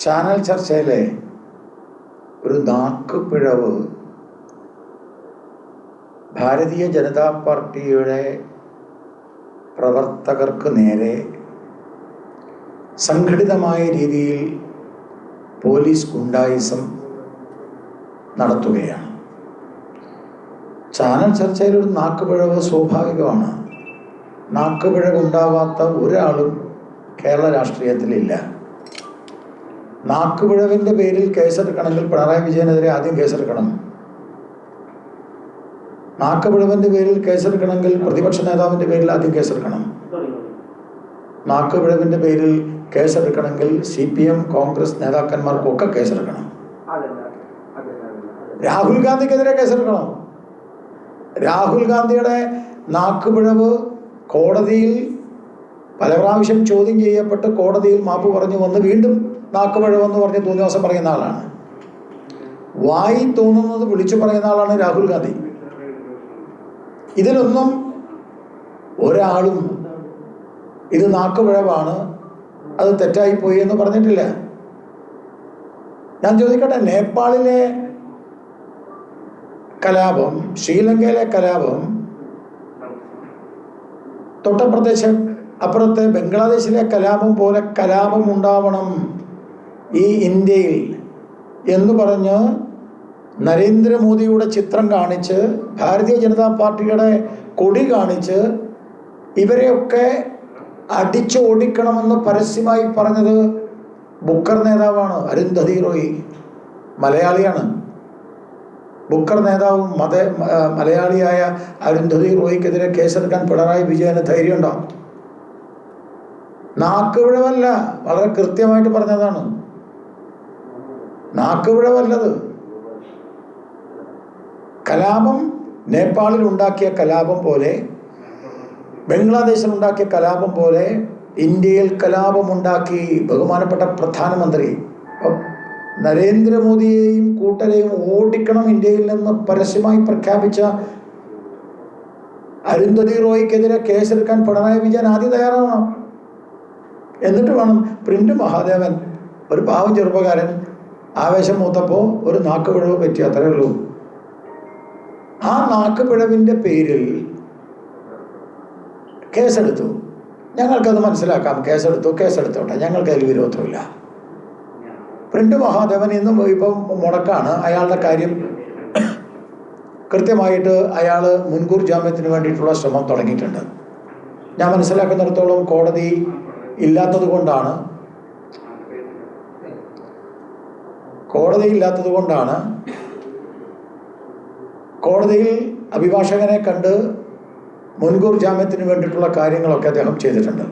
Channel ചർച്ചയിലെ ഒരു നാക്കുപിഴവ് ഭാരതീയ ജനതാ പാർട്ടിയുടെ പ്രവർത്തകർക്ക് നേരെ സംഘടിതമായ രീതിയിൽ പോലീസ് ഗുണ്ടായിസം നടത്തുകയാണ്. ചാനൽ ചർച്ചയിൽ ഒരു നാക്കുപിഴവ് സ്വാഭാവികമാണ്. നാക്കുപിഴവ് ഉണ്ടാവാത്ത ഒരാളും കേരള രാഷ്ട്രീയത്തിലില്ല. നാക്കുപിഴവിൻ്റെ പേരിൽ കേസെടുക്കണമെങ്കിൽ പിണറായി വിജയനെതിരെ ആദ്യം കേസെടുക്കണം. നാക്കുപിഴവിൻ്റെ പേരിൽ കേസെടുക്കണമെങ്കിൽ പ്രതിപക്ഷ നേതാവിൻ്റെ പേരിൽ ആദ്യം കേസെടുക്കണം. നാക്കുപിഴവിൻ്റെ പേരിൽ കേസെടുക്കണമെങ്കിൽ CPM കോൺഗ്രസ് നേതാക്കന്മാർക്കൊക്കെ കേസെടുക്കണം. രാഹുൽ ഗാന്ധിക്കെതിരെ കേസെടുക്കണം. രാഹുൽ ഗാന്ധിയുടെ നാക്കുപിഴവ് കോടതിയിൽ പല പ്രാവശ്യം ചോദ്യം ചെയ്യപ്പെട്ട് കോടതിയിൽ മാപ്പ് പറഞ്ഞു വന്ന് വീണ്ടും നാക്കുപിഴവെന്ന് പറഞ്ഞ് തോന്നിവാസം പറയുന്ന ആളാണ്. വായി തോന്നുന്നത് വിളിച്ചു പറയുന്ന ആളാണ് രാഹുൽ ഗാന്ധി. ഇതിലൊന്നും ഒരാളും ഇത് നാക്കുപിഴവാണ്, അത് തെറ്റായിപ്പോയി എന്ന് പറഞ്ഞിട്ടില്ല. ഞാൻ ചോദിക്കട്ടെ, നേപ്പാളിലെ കലാപം, ശ്രീലങ്കയിലെ കലാപം, തൊട്ടപ്രദേശം അപ്പുറത്തെ ബംഗ്ലാദേശിലെ കലാപം പോലെ കലാപം ഉണ്ടാവണം ഈ ഇന്ത്യയിൽ എന്ന് പറഞ്ഞ് നരേന്ദ്രമോദിയുടെ ചിത്രം കാണിച്ച് ഭാരതീയ ജനതാ പാർട്ടിയുടെ കൊടി കാണിച്ച് ഇവരെയൊക്കെ അടിച്ചോടിക്കണമെന്ന് പരസ്യമായി പറഞ്ഞത് ബുക്കർ നേതാവാണ് അരുന്ധതി റോയ്. മലയാളിയാണ്. ബുക്കർ നേതാവും മലയാളിയായ അരുന്ധതി റോയ്ക്കെതിരെ കേസെടുക്കാൻ പിണറായി വിജയന് ധൈര്യമുണ്ടോ? നാക്കുപിഴവല്ല, വളരെ കൃത്യമായിട്ട് പറഞ്ഞതാണ്. നാക്കുപിഴവല്ലത്. കലാപം നേപ്പാളിൽ ഉണ്ടാക്കിയ കലാപം പോലെ, ബംഗ്ലാദേശിൽ ഉണ്ടാക്കിയ കലാപം പോലെ ഇന്ത്യയിൽ കലാപമുണ്ടാക്കി ബഹുമാനപ്പെട്ട പ്രധാനമന്ത്രി നരേന്ദ്രമോദിയെയും കൂട്ടരെയും ഓടിക്കണം ഇന്ത്യയിൽ നിന്ന് പരസ്യമായി പ്രഖ്യാപിച്ച അരുന്ധതി റോയ്ക്കെതിരെ കേസെടുക്കാൻ പിണറായി വിജയൻ ആദ്യം തയ്യാറാവണം. എന്നിട്ട് വേണം പ്രിന്റ് മഹാദേവൻ, ഒരു പാവം ചെറുപ്പക്കാരൻ ആവേശം മൂത്തപ്പോൾ ഒരു നാക്കുപിഴവ് പറ്റി, അത്രയേ ഉള്ളൂ. ആ നാക്കുപിഴവിൻ്റെ പേരിൽ കേസെടുത്തു. ഞങ്ങൾക്കത് മനസ്സിലാക്കാം. കേസെടുത്തോട്ടെ, ഞങ്ങൾക്കതിൽ വിരോധമില്ല. പ്രിന്റ് മഹാദേവൻ ഇന്നും ഇപ്പം മുടക്കാണ്. അയാളുടെ കാര്യം കൃത്യമായിട്ട് അയാൾ മുൻകൂർ ജാമ്യത്തിന് വേണ്ടിയിട്ടുള്ള ശ്രമം തുടങ്ങിയിട്ടുണ്ട്. ഞാൻ മനസ്സിലാക്കുന്നിടത്തോളം കോടതി ഇല്ലാത്തത് കൊണ്ടാണ് കോടതിയിൽ അഭിഭാഷകനെ കണ്ട് മുൻകൂർ ജാമ്യത്തിന് വേണ്ടിയിട്ടുള്ള കാര്യങ്ങളൊക്കെ അദ്ദേഹം ചെയ്തിട്ടുണ്ട്.